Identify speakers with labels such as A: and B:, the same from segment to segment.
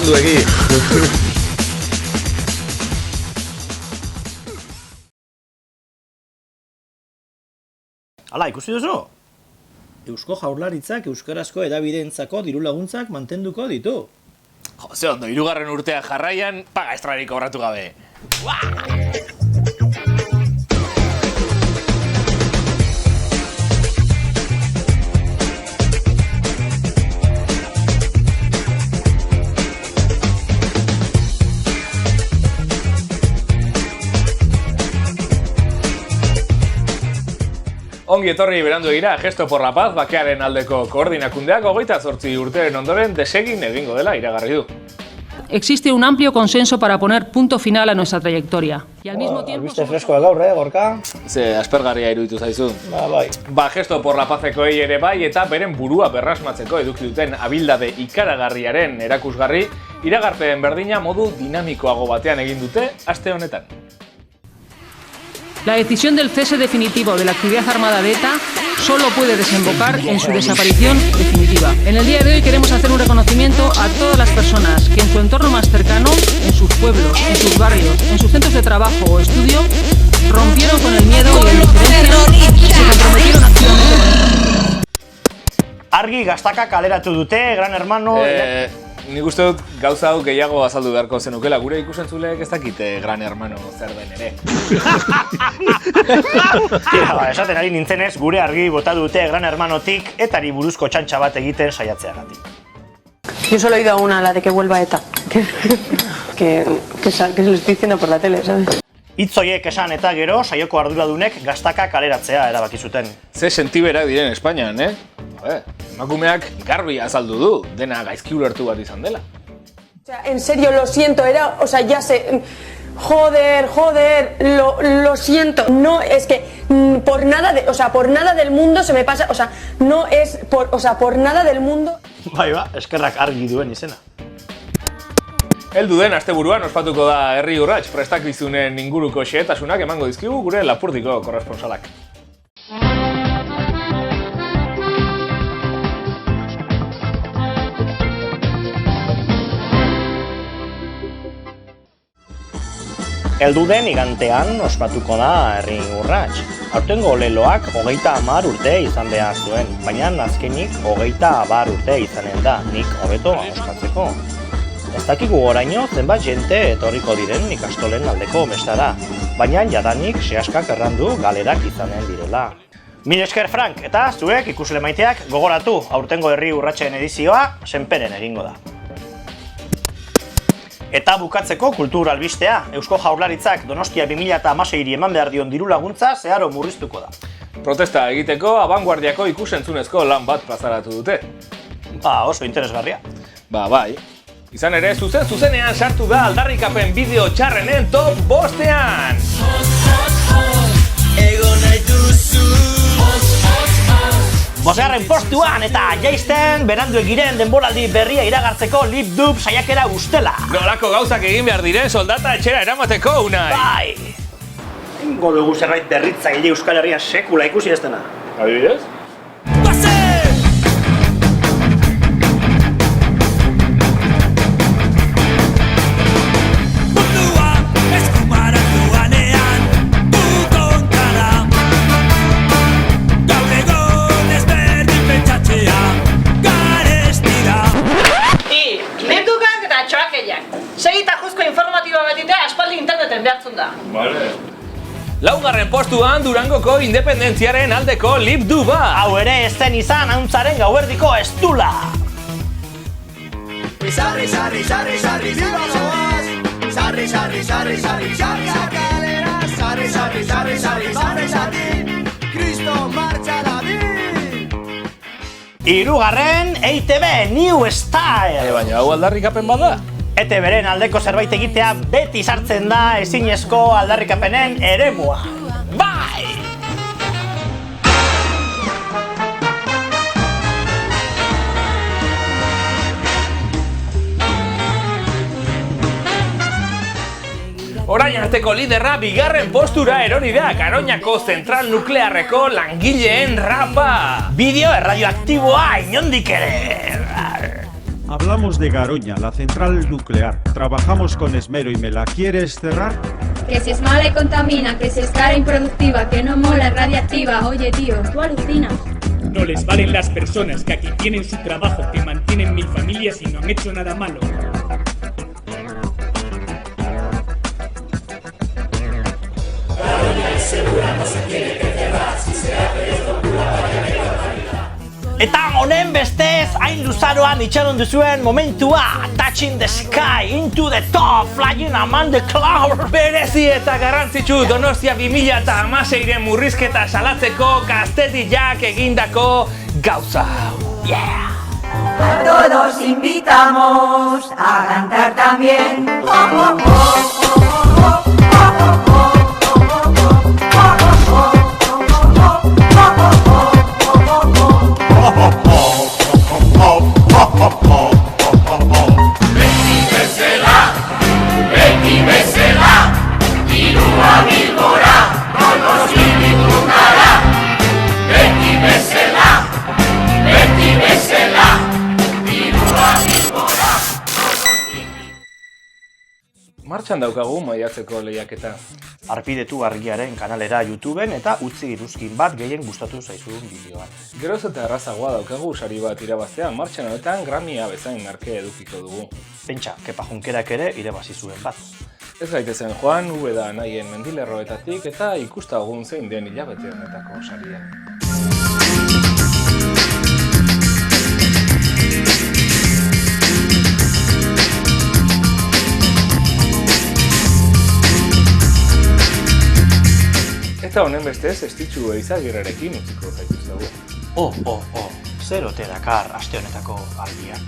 A: beranduegi.
B: Hala, ikusi duzu? Eusko Jaurlaritzak euskarazko hedabideentzako diru laguntzak mantenduko ditu.
C: Jo, ze ondo, 3. urtea jarraian, paga estrarik kobratu gabe. Ongi etorri beranduegira, Gesto por la Paz, bakearen aldeko koordinakundeak 28 urteren ondoren desegin egingo dela iragarri du.
D: Existe un amplio consenso para poner punto final a nuestra trayectoria. Y al mismo tiempo...
B: Albiste freskoa gaur, Gorka?
C: Ze aspergarria iruditu zaizu.
B: Bai.
C: Gesto por la Pazekoei ere bai eta beren burua berrasmatzeko eduki duten abildade ikaragarriaren erakusgarri, iragarpen berdina modu dinamikoago batean egin dute aste honetan.
D: La decisión del cese definitivo de la actividad armada de ETA solo puede desembocar en su desaparición definitiva. En el día de hoy queremos hacer un reconocimiento a todas las personas que en su entorno más cercano, en sus pueblos, en sus barrios, en sus centros de trabajo o estudio, rompieron con el miedo y la indiferencia y se comprometieron a acciones.
B: Argi gaztaka kaleratu dute, Gran Hermano...
C: Nik uste dut gauza hau gehiago azaldu beharko zenukela, gure ikusentzuleek ez dakite Gran Hermano zer den ere.
B: Esaten ari nintzenez, gure argi bota dute Gran Hermanotik etari buruzko txantxa bat egiten saiatzeagatik.
E: Yo solo he oído a una, la de que vuelva ETA. que se lo estoy diciendo por la tele, ¿sabes?
B: Hitzoiek esan eta gero, saioko arduradunek gaztaka kaleratzea erabaki zuten.
C: Ze sentiberak diren Espainian, emakumeak garbi azaldu du, dena gaizki ulertu bat izan dela.
E: O sea, en serio, lo siento, o sea, ya sé... Joder, lo siento. No, es que por nada del mundo se me pasa, o sea, no es por nada del mundo...
B: Bai, eskerrak argi duen izena.
C: Heldu den asteburuan ospatuko da Herri Urrats prestakizunen inguruko xehetasunak emango dizkigu gure Lapurdiko korresponsalak.
B: Heldu den igantean ospatuko da Herri Urrats. Aurtengo leloak 30 urte izan behar zuen, baina azkenik 30 urte izanen da, nik hobeto ospatzeko. Ez dakigu oraino zenbat jente etorriko diren ikastolen aldeko mestara, baina jadanik sehaskak errandu galerak izanen direla. Mil esker Frank, eta zuek ikusle maiteak gogoratu, aurtengo Herri Urratsen edizioa senperen egingo da. Eta bukatzeko kultur albistea, Eusko Jaurlaritzak Donostia 2016 eman behar dion diru laguntza zeharo murriztuko da.
C: Protesta egiteko abanguardiako ikusentzunezko lan bat plazaratu dute.
B: Oso interesgarria.
C: Bai. Izan ere, zuzenean sartu da aldarrikapen bideo txarrenen top 5-ean!
B: Bosgarren postuan eta jaisten beranduegiren denboraldi berria iragartzeko Lip Dub saiakera ustela.
C: Nolako gauzak egin behar diren soldata etxera eramateko unai.
B: Bai! Ingo dugu zerbait berritzaile Euskal Herrian sekula ikusi ez dena.
C: Adibidez?
D: Segita juzko informatiba betitea aspaldi interneten behartzen da.
C: Vale. Laugarren postuan Durangoko independentziaren aldeko Lip Duba.
B: Hau ere ez zen izan hauntzaren gauerdiko estula. Hirugarren EITB New Style.
C: Baina hau aldarrikapen bada?
B: ETBren aldeko zerbait egitea beti sartzen da ezinezko aldarrikapenen eremua. Bai!
C: Orain arteko liderra bigarren postura erori da Garoñako zentral nuklearreko langileen rapa.
B: Bideo erradioaktiboa inondik ere.
A: Hablamos de Garoña, la central nuclear. Trabajamos con esmero y me la quieres cerrar.
F: Que si es mala y contamina, que si es cara e improductiva, que no mola, es radiactiva. Oye tío, tú alucinas.
G: No les valen las personas que aquí tienen su trabajo, que mantienen 1000 familias y no han hecho nada malo.
B: Eta honen bestez, hain luzaroan itxaron duzuen momentua, touching the sky, into the top, flying among the clouds.
C: Berezi eta garrantzitsu Donostia 2016ren murrizketa salatzeko Gaztetiak egindako gauza. Yeah!
H: A todos invitamos a cantar también.
I: Beti bezala, dirua bilbora, Donosti bilbora. Beti bezala, dirua bilbora, Donosti.
C: Martxan daukagu maiatzeko lehiaketa.
B: Arpidetu argiaren kanalera YouTubeen eta utzi iruzkin bat gehien gustatu zaizun bideoan.
C: Geroz eta errazagoa daukagu sari bat irabaztea, martxan honetan Grammy-a bezain merke edukiko dugu.
B: Pentsa, Kepa Junkerak ere irabazi zuen bat.
C: Ez gaitezen joan, Ubeda nahien mendilerroetatik eta ikustagun zein den hilabete honetako saria. Eta honen bestez, Estitxu Eizagirrerekin utziko zaituztegu.
B: Zer ote dakar aste honetako aldiak.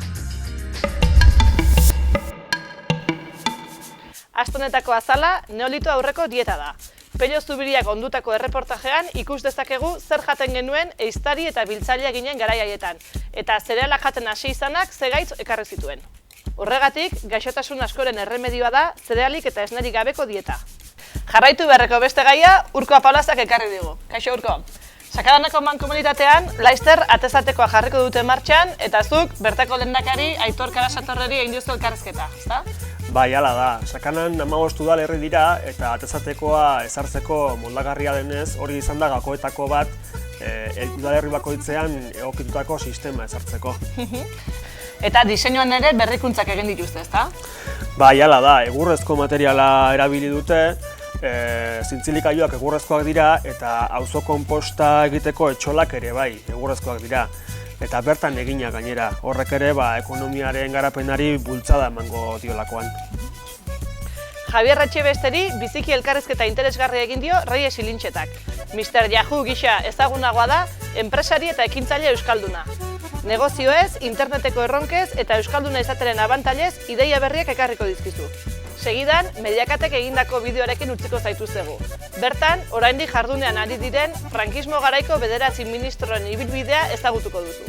J: Aste honetako azala, neolito aurreko dieta da. Pello Zubiriak ondutako erreportajean ikus dezakegu zer jaten genuen ehiztari eta biltzailea ginen garai haietan, eta zereala jaten hasi izanak ze gaitz ekarri zituen. Horregatik, gaixotasun askoren erremedioa da zerealik eta esnerik gabeko dieta. Jarraitu beharreko beste gaia, Urko Apaolazak ekarri digu. Kaixo Urko. Sakadanako mankomunitatean, Laister atezatekoa jarriko dute martxan, eta zuk bertako lehendakari Aitor Karasatorreri egin diozu elkarrizketa, ezta?
K: Bai, hala da. Sakanan 15 udalerri dira eta atezatekoa ezartzeko moldagarria denez, hori izan da gakoetako bat udalerri bakoitzean egokitutako sistema ezartzeko.
J: Eta diseinuan ere berrikuntzak egin dituzte, ezta?
K: Bai, hala da. Egurrezko materiala erabili dute, zintzilikailuak egurrezkoak dira eta auzo konposta egiteko etxolak ere bai, egurrezkoak dira. Eta bertan egina gainera, horrek ere ekonomiaren garapenari bultzada emango diolakoan.
J: Javier Etxebesteri biziki elkarrizketa interesgarria egin dio Reyes Ilintxetak. Mr. Yahoo gisa ezagunagoa da, enpresari eta ekintzaile euskalduna. Negozioez, interneteko erronkez eta euskalduna izateren abantailez ideia berriak ekarriko dizkizu. Segidan, Mediakatek egindako bideoarekin utziko zaituztegu. Bertan, oraindik jardunean ari diren frankismo garaiko 9 ministroen ibilbidea ezagutuko duzu.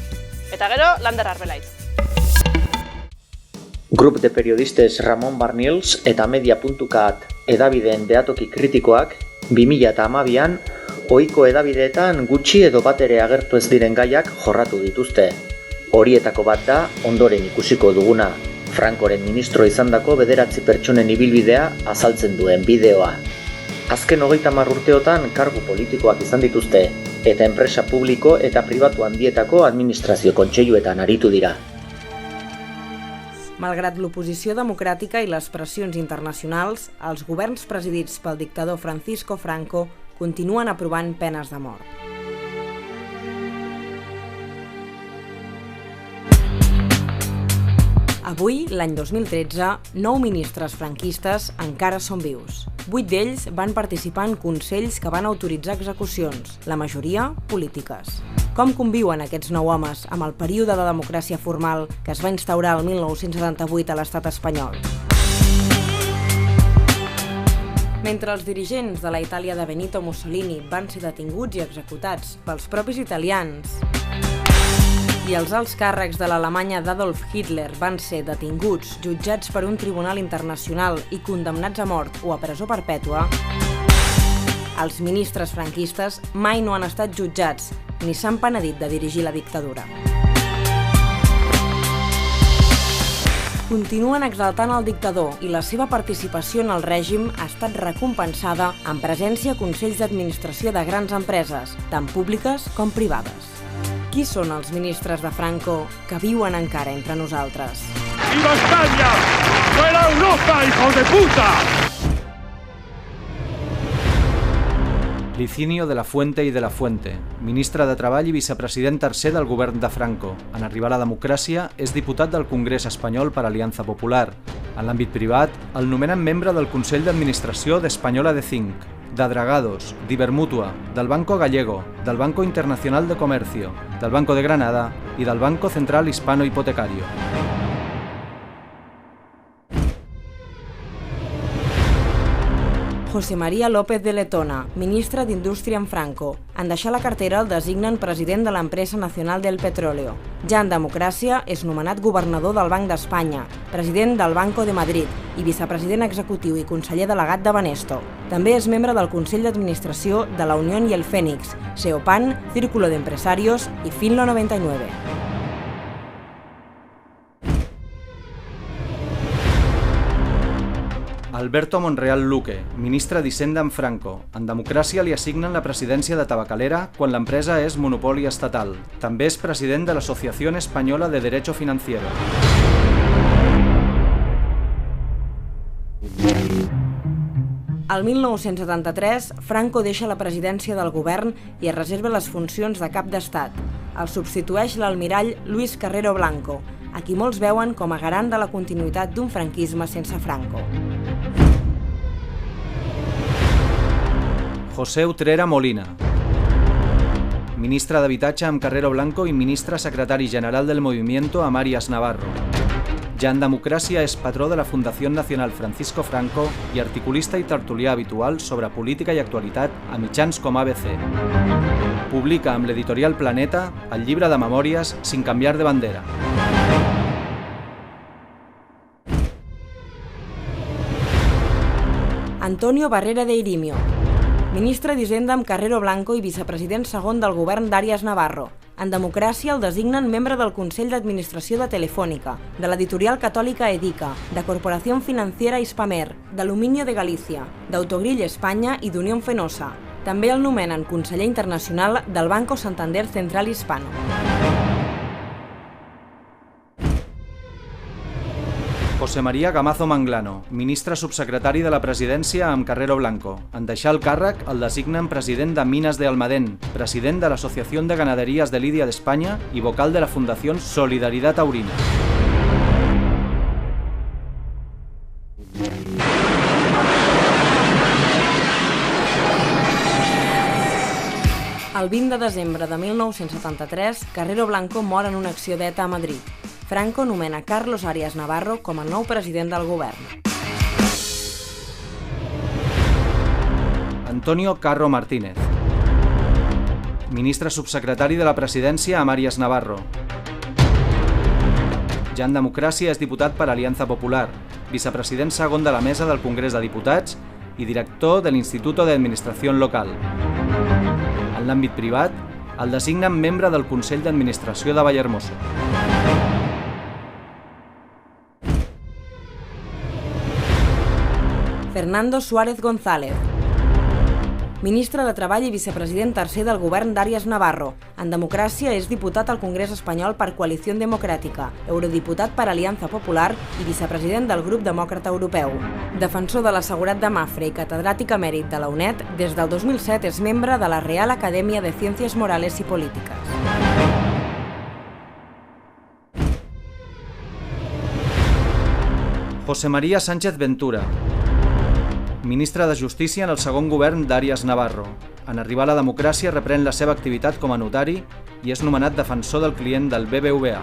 J: Eta gero, Lander Arbelaitz.
L: Grup de periodistes Ramon Barnils eta Media.cat edabideen behatoki kritikoak 2012an ohiko edabideetan gutxi edo bat ere agertu ez diren gaiak jorratu dituzte. Horietako bat da ondoren ikusiko duguna, Frankoren ministro izandako 9 pertsonen ibilbidea azaltzen duen bideoa. Azken 30 urteotan kargu politikoak izan dituzte, eta enpresa publiko eta pribatu handietako administrazio kontseiluetan aritu dira.
M: Malgrat l'oposició democràtica i les pressions internacionals, els governs presidits pel dictador Francisco Franco continuen aprovant penes de mort. Avui, l'any 2013, 9 ministres franquistes encara són vius. 8 d'ells van participar en consells que van autoritzar execucions, la majoria polítiques. Com conviuen aquests 9 homes amb el període de democràcia formal que es va instaurar el 1978 a l'estat espanyol? Mentre els dirigents de la Itàlia de Benito Mussolini van ser detinguts i executats pels propis italians, i els alts càrrecs de l'Alemanya d'Adolf Hitler van ser detinguts, jutjats per un tribunal internacional i condemnats a mort o a presó perpètua, els ministres franquistes mai no han estat jutjats ni s'han penedit de dirigir la dictadura. continuen exaltant el dictador i la seva participació en el règim ha estat recompensada amb presència a consells d'administració de grans empreses, tant públiques com privades. Qui són els ministres de Franco que viuen encara entre nosaltres?
I: ¡Viva España! ¡Fuera Europa, hijos de puta!
N: Licinio de la Fuente i de la Fuente, ministre de Treball i vicepresident tercer del govern de Franco. En arribar a la democràcia, és diputat del Congrés Espanyol per Alianza Popular. En l'àmbit privat, el nomenen membre del Consell d'Administració d'Española de Zinc, de Dragados, d'Ibermutua, del Banco Gallego, del Banco Internacional de Comercio, del Banco de Granada i del Banco Central Hispano Hipotecario.
M: José María López de Letona, ministre d'Indústria en Franco. En deixar la cartera el designen president de l'Empresa Nacional del Petróleo. Ja en democràcia és nomenat governador del Banc d'Espanya, president del Banco de Madrid i vicepresident executiu i conseller delegat de Banesto. També és membre del Consell d'Administració de la Unión y el Fénix, Seopan, Círculo de Empresarios i Finlo 99.
N: Alberto Monreal Luque, ministre d'Hisenda en Franco. En democràcia li assignen la presidència de Tabacalera quan l'empresa és monopoli estatal. També és president de l'Asociación Española de Derecho Financiero.
M: Al 1973, Franco deixa la presidència del govern i es reserva les funcions de cap d'estat. El substitueix l'almirall Luis Carrero Blanco, a qui molts veuen com a garant de la continuïtat d'un franquisme sense Franco.
N: José Utrera Molina, ministre d'Habitatge amb Carrero Blanco i ministre secretari general del Movimiento amb Arias Navarro. Ja en democràcia és patró de la Fundació Nacional Francisco Franco i articulista i tertulià habitual sobre política i actualitat a mitjans com ABC. Publica amb l'editorial Planeta el llibre de memòries Sin cambiar de bandera.
M: Antonio Barrera de Irimio, ministre d'Hisenda amb Carrero Blanco i vicepresident segon del govern d'Arias Navarro. En democràcia el designen membre del Consell d'Administració de Telefònica, de l'editorial catòlica Edica, de Corporación Financiera Hispamer, d'Aluminio de Galícia, d'Autogrill Espanya i d'Unión Fenosa. També el nomenen conseller internacional del Banco Santander Central Hispano.
N: José María Gamazo Manglano, ministre subsecretari de la presidència amb Carrero Blanco. En deixar el càrrec el designen president de Minas de Almadén, president de l'Associació de Ganaderías de Lidia d'Espanya i vocal de la Fundació Solidaridad Taurina.
M: El 20 de desembre de 1973, Carrero Blanco mor en una acció d'ETA a Madrid. Franco nomena Carlos Arias Navarro com a nou president del govern.
N: Antonio Carro Martínez, ministre subsecretari de la presidència amb Arias Navarro. Ja en democràcia és diputat per Alianza Popular, vicepresident segon de la mesa del Congrés de Diputats i director de l'Instituto de Administración Local. En l'àmbit privat, el designen membre del Consell d'Administració de Vallehermoso.
M: Fernando Suárez González, ministre de Treball i vicepresident tercer del govern d'Arias Navarro. En democràcia és diputat al Congrés Espanyol per Coalició Democràtica, eurodiputat per Alianza Popular i vicepresident del Grup Demòcrata Europeu. Defensor de l'assegurat de Mafre i catedràtic emèrit de la UNED, des del 2007 és membre de la Real Academia de Ciencias Morales y Políticas.
N: José María Sánchez Ventura, ministre de Justícia en el segon govern d'Arias Navarro. En arribar a la democràcia reprèn la seva activitat com a notari i és nomenat defensor del client del BBVA.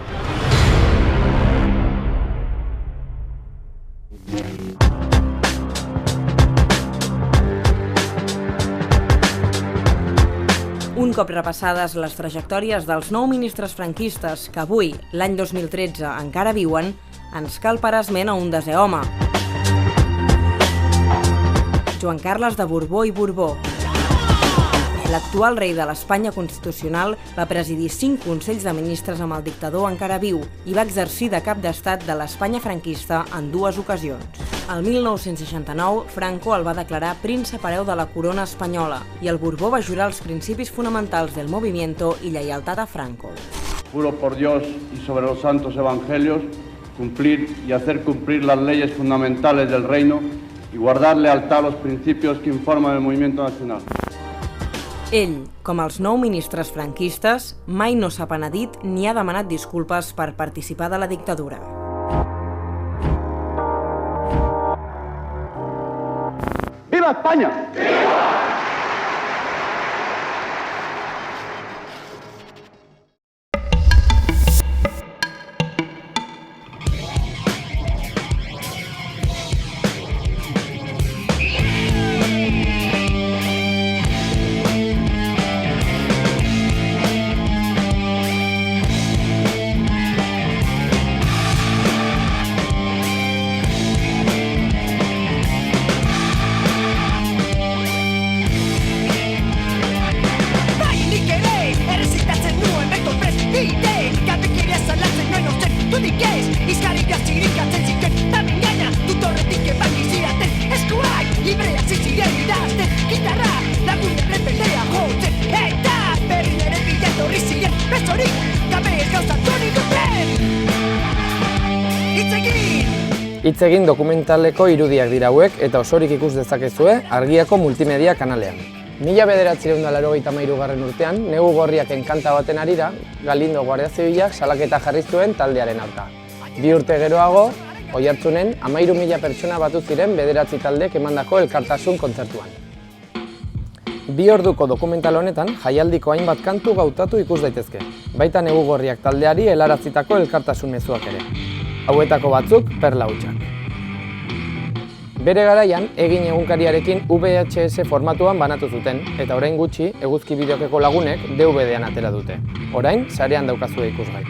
M: Un cop repassades les trajectòries dels 9 ministres franquistes que avui, l'any 2013, encara viuen, ens cal parar esment a un desè home. Joan Carles de Borbó i Borbó. L'actual rei de l'Espanya constitucional va presidir 5 consells de ministres amb el dictador encara viu i va exercir de cap d'estat de l'Espanya franquista en 2 ocasions. El 1969, Franco el va declarar príncep hereu de la corona espanyola i el Borbó va jurar els principis fonamentals del movimiento i lleialtat a Franco.
O: Juro por Dios y sobre los santos evangelios cumplir y hacer cumplir las leyes fundamentales del reino y guardar lealtad a los principios que informan el movimiento nacional.
M: Ell, com els 9 ministres franquistes, mai no s'ha penedit ni ha demanat disculpes per participar de la dictadura.
O: ¡Viva España!
P: Hitz egin dokumentaleko irudiak dira hauek eta osorik ikus dezakezue Argiako multimedia kanalean. 1983. urtean, Negu Gorriaken kanta baten arira, Galindo Guardia Zibilak salaketa jarri zuen taldearen aurka. 2 urte geroago, Oiartzunen 13.000 pertsona batu ziren 9 taldek emandako elkartasun kontzertuan. 2 orduko dokumental honetan jaialdiko hainbat kantu gautatu ikus daitezke, baita Negu Gorriak taldeari helarazitako elkartasun mezuak ere. Hauetako batzuk perla hutsak. Bere garaian, Egin egunkariarekin VHS formatuan banatu zuten, eta orain gutxi eguzki bideokeko lagunek DVD-an atera dute. Orain, sarean daukazue ikusgai.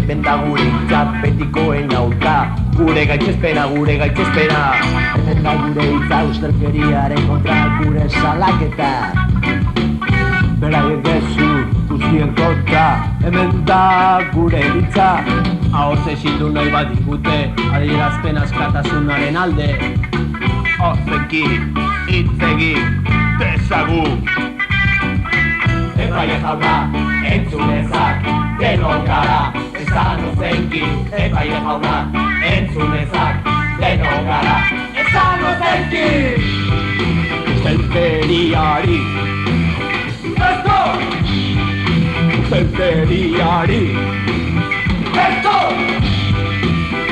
Q: Benda gure hitzat betikoen aurka, gure gaitzespena. Benda gure hitza ustelkeriaren kontra, gure salaketa. Beraiek gezu guztien kontra, hemen da gure hitza. Ahotz esildu nahi bat digute, adierazpen askatasunaren alde. Ozeki, hitzegi, dezagu. Epaile jauna, entzunezak, denok gara. Esan ozenki, epaile jauna, entzunezak, denok gara. Esan ozenki! Ustelkeriari! Esto! Ustelkeriari! Esto!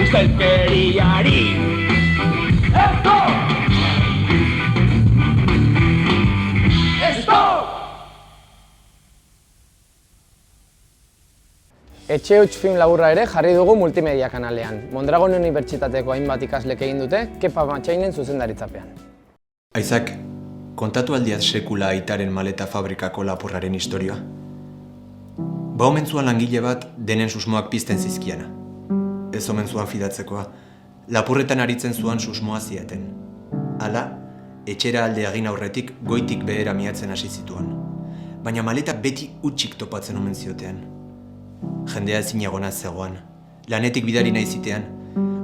Q: Ustelkeriari! Esto! Esto!
P: Etxe huts film laburra ere jarri dugu multimedia kanalean. Mondragon Unibertsitateko hainbat ikaslek egin dute, Kepa Matxainen zuzendaritzapean.
R: Aizak, kontatu aldiaz sekula aitaren maleta fabrikako lapurraren historia. Ba omen zuan langile bat denen susmoak pizten zizkiana. Ez omen zuan fidatzekoa, lapurretan aritzen zuan susmoa ziaten. Hala, etxera alde egin aurretik goitik behera miatzen hasi zituan. Baina maleta beti utxik topatzen omen ziotean. Jendea ezinegona zegoan, lanetik bidari nahi zitean,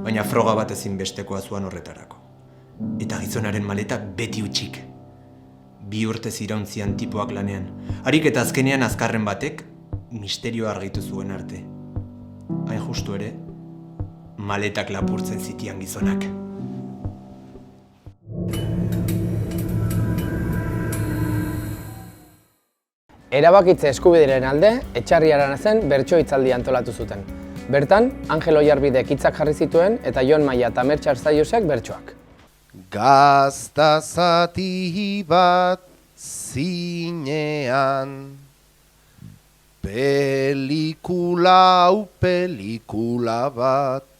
R: baina froga bat ezinbestekoa zuan horretarako. Eta gizonaren maleta beti utxik. 2 urte zirauntzian tipoak lanean, harik eta azkenean azkarren batek misterioa argitu zuen arte. Hain justu ere, maletak lapurtzen zitian gizonak.
P: Erabakitze eskubideren alde, Etxarri Aranazen bertso hitzaldia antolatu zuten. Bertan, Angel Oiarbidek hitzak jarri zituen eta Jon Maia eta Mertxe Arzaiusek bertsoak.
S: Gazta zati bat zinean, pelikula bat,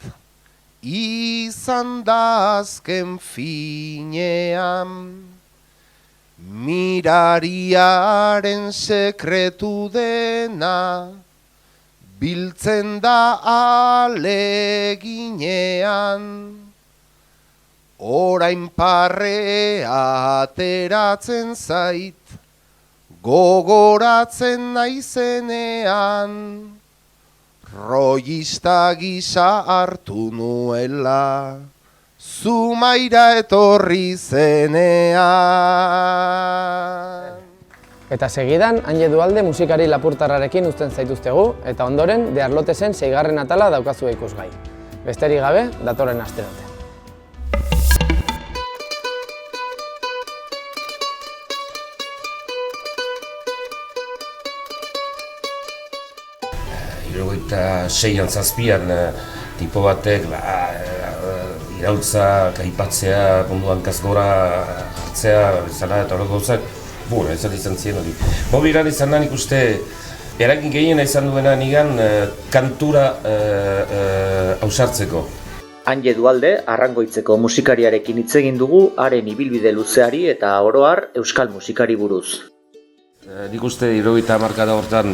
S: izan da azken finean. Mirariaren sekretu dena, biltzen da aleginean, orain parrea ateratzen zait, gogoratzen naizenean, rollista gisa hartu nuela, Zumaira etorri zenean.
P: Eta segidan, Anje Dualde musikari lapurtarrarekin uzten zaituztegu, eta ondoren, De Arlotesen 6. atala daukazue ikusgai. Besterik gabe, datorren asterarte.
T: Hirurogeita 6-7 tipo batek iraultza, kaipatzea, munduan kazgora hartzea, bezala eta horreko gauzak, ez izan ziren hori. Mobiran izan da nik uste, eragin gehiena izan duena nigan kantura ausartzeko.
L: Anje Dualde, Arrangoitzeko musikariarekin hitz egin dugu, haren ibilbide luzeari eta oro har euskal musikari buruz.
T: Nik uste 70 hamarkada hortan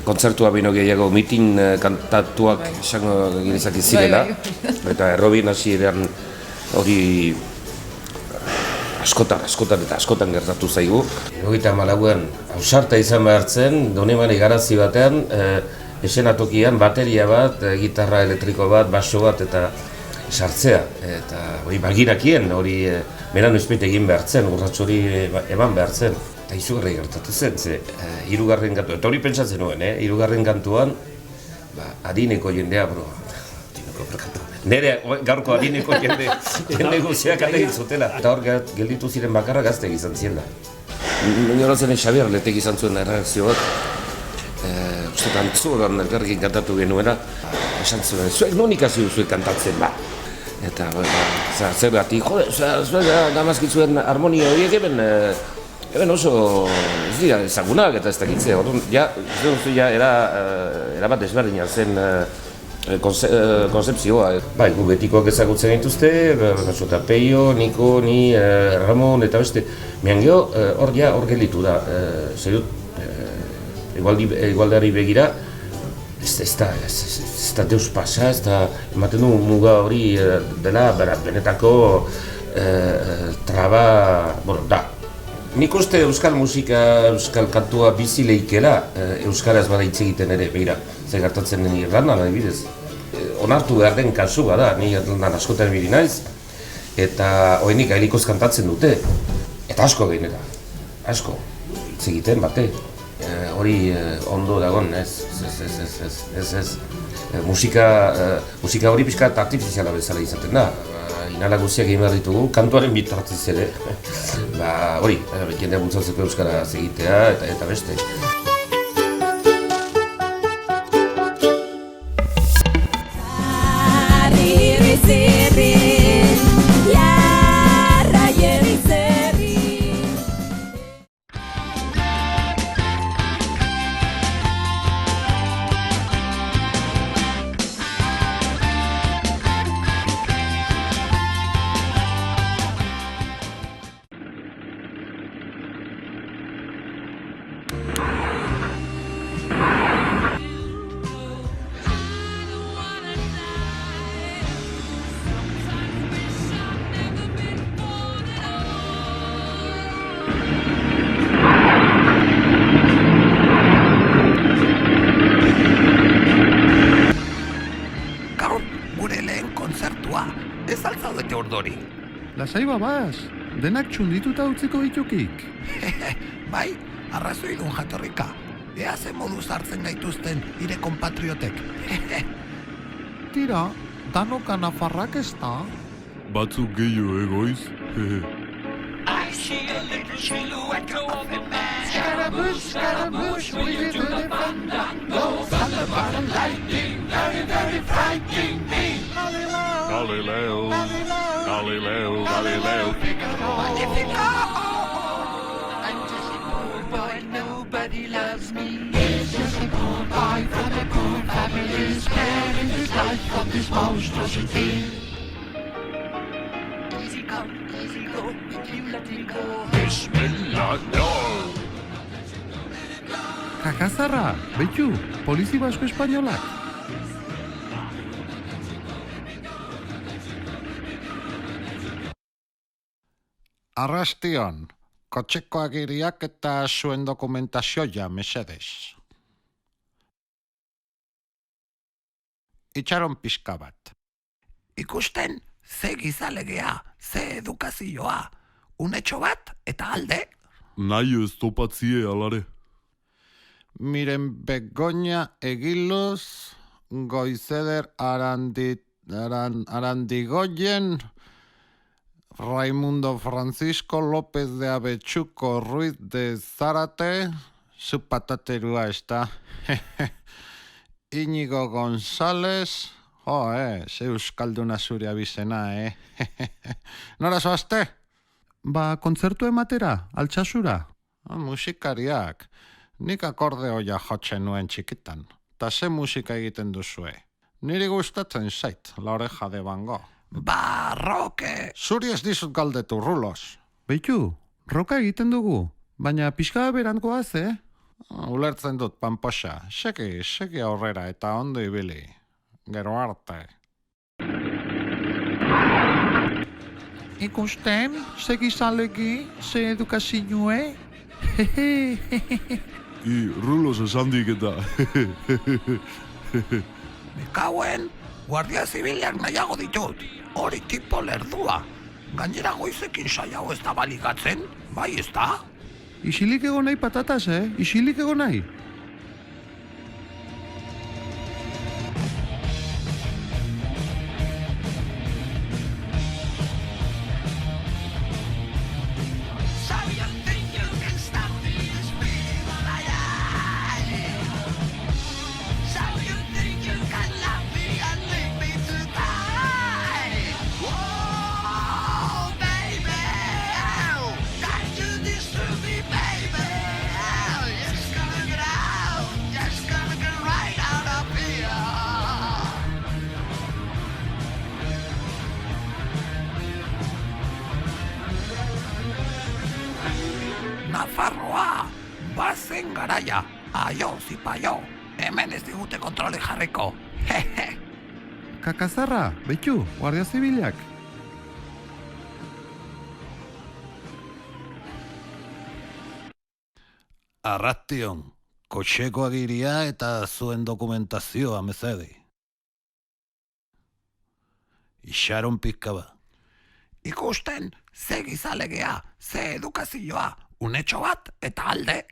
T: kontzertua bino gehiago mitin kantatuak esango ginezak zirela, eta errobin hasi eran hori askotan gertatu zaigu. 74an ausarta izan behartzen, Doneman igarazi batean, esenatokian bateria bat, gitarra elektriko bat, baso bat eta sartzea. Eta hori bagirakien, hori beran ezpeit egin behartzen, urratxo hori eman behartzen. Eta izugarri gertatu zen, hirugarren kantuan, eta hori pentsatzen nuen, hirugarren kantuan, adineko jendea, nire gaurko adineko jende guziak ategin zutela. Eta hor gelditu ziren bakarra gazteak izan ziren da. Nioratzen Xabier Letek izan zuen erreakzio bat, uste antzuetan elkarrekin kantatu genuena, esan zuen, zuek non ikasi duzuek kantatzen, Eta, zer gati, zuek gamazkitzuen harmonia horiek eben oso ez dira ezagunak eta ez dakitzea, orduan, erabat desberdina zen konzepzioa. Bai, gu betikoak ezagutzen dituzte, eta Peio, Niko, ni, Ramon eta beste. Mian geho, hor gelditu da, zer dut, igualdeari begira, ez da deus pasa, ez da ematen du muga hori dela benetako traba, da. Nik uste euskal musika, euskal kantua bizi lehikela euskaraz bada hitz egiten ere, begira, zer gertatzen den Irlandan adibidez. Onartu behar den kasua da, ni Irlandan askotan ibili naiz, eta oenik gailikoz kantatzen dute, eta asko gainera, asko, hitz egiten bate. Hori ondo dagon, ez. Musika hori pixka artifiziala bezala izaten da. Inala guziak egin behar ditugu, kantuaren bitartez ere. Hori, jendea bultzatzeko euskara egitea eta beste.
U: Lasai babaz, denak txundituta utziko ditukik.
V: Bai, arrazoi dun jatorrika. Ea ze moduz hartzen gaituzten ire konpatriotek.
U: Tira, danok anafarrak ez da?
I: Batzuk gehiago egoiz.
Q: I see a little silhouette of a man. Scaramouche, Scaramouche, will you do the fandango? Thunder, and lightning, very, very frightening me.
I: Galileo, Galileo, Galileo,
Q: Figaro. Magnifico! I'm just a poor boy, nobody loves me. He's just a poor boy from a poor family, sparing his life from this monstrosity. Easy come, easy go, if you let it go.
I: Bismillah, no!
U: Kakazarra, beitu, polizi basko espainolak. Arrastion, kotxeko agiriak eta zuen dokumentazioa, mesedez. Itxaron pixka bat.
V: Ikusten, ze gizalegea, ze edukazioa, unetxo bat eta alde.
I: Nahi ez topatzie alare.
U: Miren Begoña Egilos, Goizeder Arandigoyen, Raimundo Francisco López de Abetxuko Ruiz de Zárate, su pataterua está. Íñigo González, ze euskalduna zure abizena, Nora zoazte? Ba, kontzertu ematera, altxasura. Musikariak, nik akordeoia jotzen nuen txikitan. Ta ze musika egiten duzue. Niri gustatzen zait, La Oreja de Van Gogh.
V: Ba, roke!
U: Zuri ez dizut galdetu, Rulos. Beitu, roka egiten dugu, baina pixka berangoaz, Ulertzen dut, Pamposa. Segi aurrera eta ondo ibili. Gero arte.
V: Ikusten, ze gizalegi, ze edukazioe.
I: Rulos esan dik eta.
V: Mekauen, Guardia Zibilak nahiago ditut. Hori tipo lerdua. Gainera goizekin saiago ez da balikatzen, bai ez da?
U: Isilik egon nahi patatas, Isilik egon nahi.
V: Nafarroa, bazen garaia, aio, zipaio, hemen ez digute kontrole jarriko,
U: Kakazarra, beitu, Guardia Zibilak. Arration, kotxeko agiria eta zuen dokumentazioa mezedi. Ixaron pizka ba.
V: Ikusten, ze gizalegea, ze edukazioa, unetxo bat eta alde.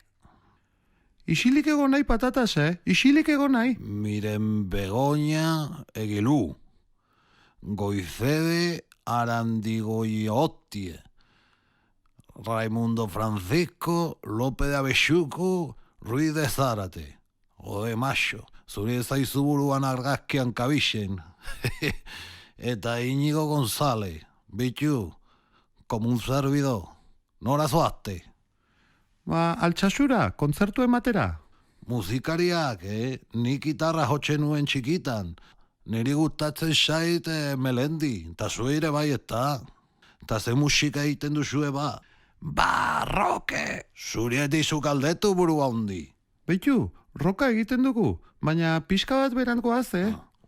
U: Isilik egon nahi patatas, Isilik egon nahi. Miren Begoña Egilu, Goizede Arandigoiotie, Raimundo Francisco López de Abetxuko Ruiz de Zárate. Ode, macho, zuri ezaizu buruan argazkian kabixen. Eta Íñigo González, bitu, como un servidor. Nora zoazte? Ba, altxasura, kontzertu ematera. Musikariak, nik gitarra jotzen nuen txikitan. Niri gustatzen zait Melendi, eta zuire bai eta. Eta ze musika egiten duzue ba.
V: Ba, roke!
U: Zuri ez dizu galdetu burua hondi. Beitu, roka egiten dugu, baina pixka bat berangoaz,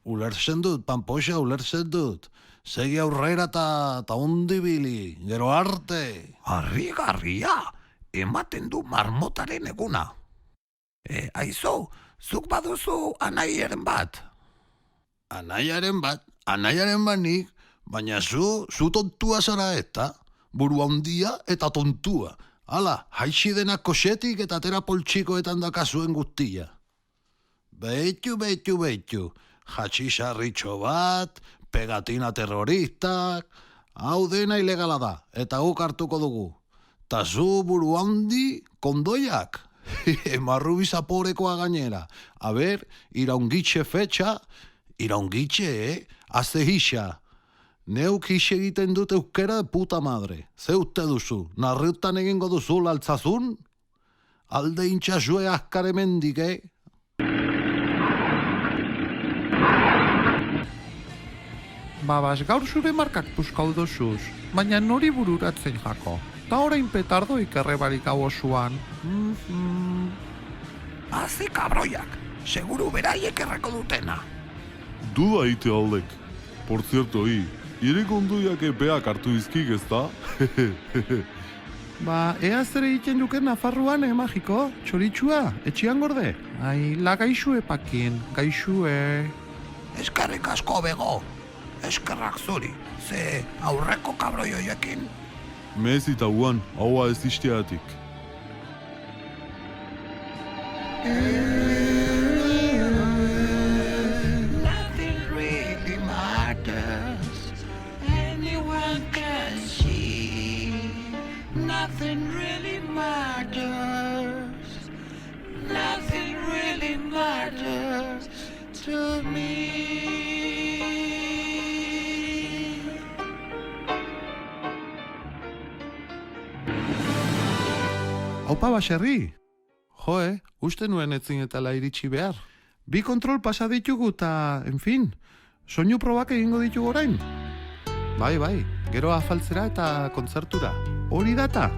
U: Ulertzen dut, Pamposa, ulertzen dut. Segi aurrera eta ondi bili, gero arte.
V: Harrigarria, ematen du marmotaren eguna. Aizu, zuk baduzu anaiaren bat.
U: Anaiaren bat nik, baina zu tontua zara eta, burua hondia eta tontua. Hala, haixi denak kosetik eta atera poltsikoetan dakazuen guztia. Beitu. Hatxisarritxo bat, pegatina terroristak, hau dena ilegala da, eta guk hartuko dugu. Ta zu buru handi kondoiak, marrubi zaporekoa gainera. A ber, iraungitxe fetxa, haze hisa. Neuk hise egiten dut euskera de puta madre. Ze uste duzu, narriutan egingo duzu laltzazun? Alde intxasue azkare mendik,
V: Babas, gaur zure markak puskau dozuz, baina nori bururatzen jako. Ta orain petardoik errebarik hau osuan. Hazi kabroiak, seguru beraiek erreko dutena.
I: Duda ite aldek. Por cierto, ire kondoiak epeak hartu izkik ez da?
S: Ba, ea zer egiten duken Nafarroan, magiko? Txoritxua, etxian gorde? Ai, la gaixue pakin, gaixue.
V: Eskerrik asko bego, eskerrak zuri, ze aurreko kabroi hoiekin.
I: Mez eta guan, haua ez izteatik.
Q: Nothing really matters. Anyone can see. Nothing really matters. Nothing really matters to me.
S: Aupa baserri? Joe, uste nuen etzinetala iritsi behar. Bi kontrol pasa ditugu eta, en fin, soinu probak egingo ditugu orain. Bai, gero afaltzera eta kontzertura. Hori data?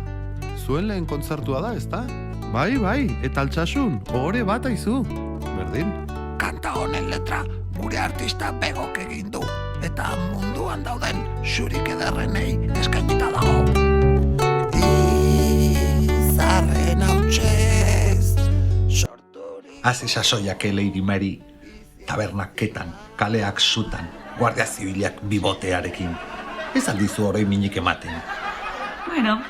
S: Zuen lehen kontzertua da, ezta? Bai, eta altsasun, ohore bat aizu. Berdin.
V: Kanta honen letra gure artista begok egin du, eta munduan dauden xurik ederrenei eskainita dago. Izarren hautsez
U: Hazi sasoiak Lady Mary, tabernaketan, kaleak sutan, guardia zibilak bibotearekin. Ez aldizu horrei minik ematen.
D: Bueno,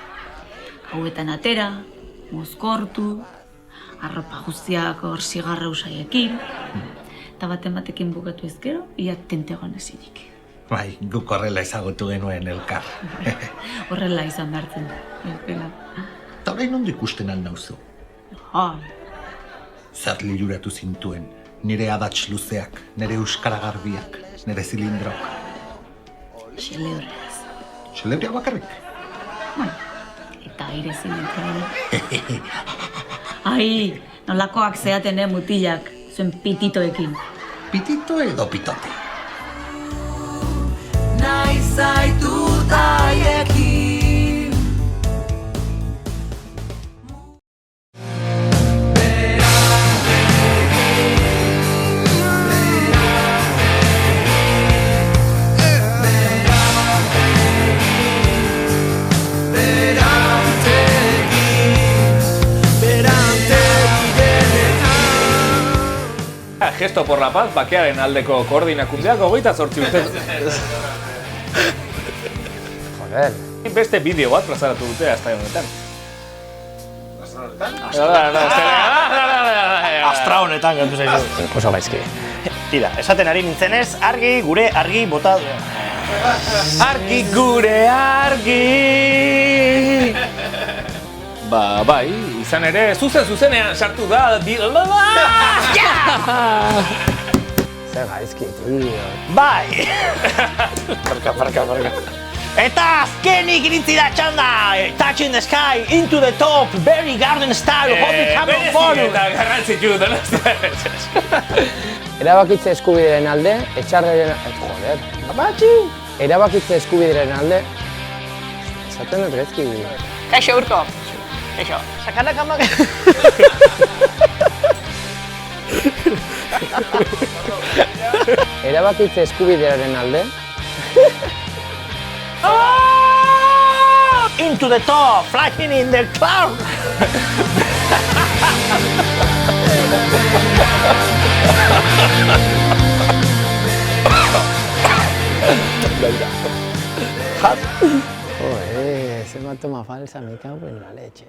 D: hauetan atera, mozkortu, arropa guztiak hor zigarra usaiekin, eta batekin bukatu ezkero, ia tentegon ezinik.
U: Bai, guk horrela ezagutu genuen elkar.
D: Horrela izan behartzen, elpela.
U: Eta orain ondo ikusten aldauzu. Zer liluratu zintuen, nire adats luzeak, nire euskara garbiak, nire zilindrok.
D: Xelebreaz.
U: Xelebrea bakarrik?
D: Eta aire zilindroa. Ai, nolakoak zeaten mutilak, zuen pititoekin.
U: Pitito edo pitote?
H: Nahi zaitut haiekin.
C: Gesto por la Paz, bakearen aldeko koordinakundeak 28 urte.
P: Joder.
C: Beste bideo bat plazaratu dute hasta honetan.
B: Astra honetan gantu zaizu. Oso gaizki. Tira, esaten ari nintzenez, argi, gure argi, bota... Argi, gure argi!
C: Ba, bai, izan ere, zuzenean sartu da...
P: Zer gaizki, tío.
B: Bai! Parka. Eta azkenik iritzi da txanda! Touching the sky, into the top, very garden style, hopi Cameron Forum!
C: Eta garrantzitu da,
P: Erabakitze eskubideren alde, etxarreren... Joder, babatxi! Erabakitze eskubideren alde... Esaten dut gaizki...
J: Kaixo, Urko. Kaixo, sakanak amak...
P: Erabakitze eskubidearen alde...
B: Into the top, flying in the cloud!
P: Joder, ese me toma falsa, me cago en la leche.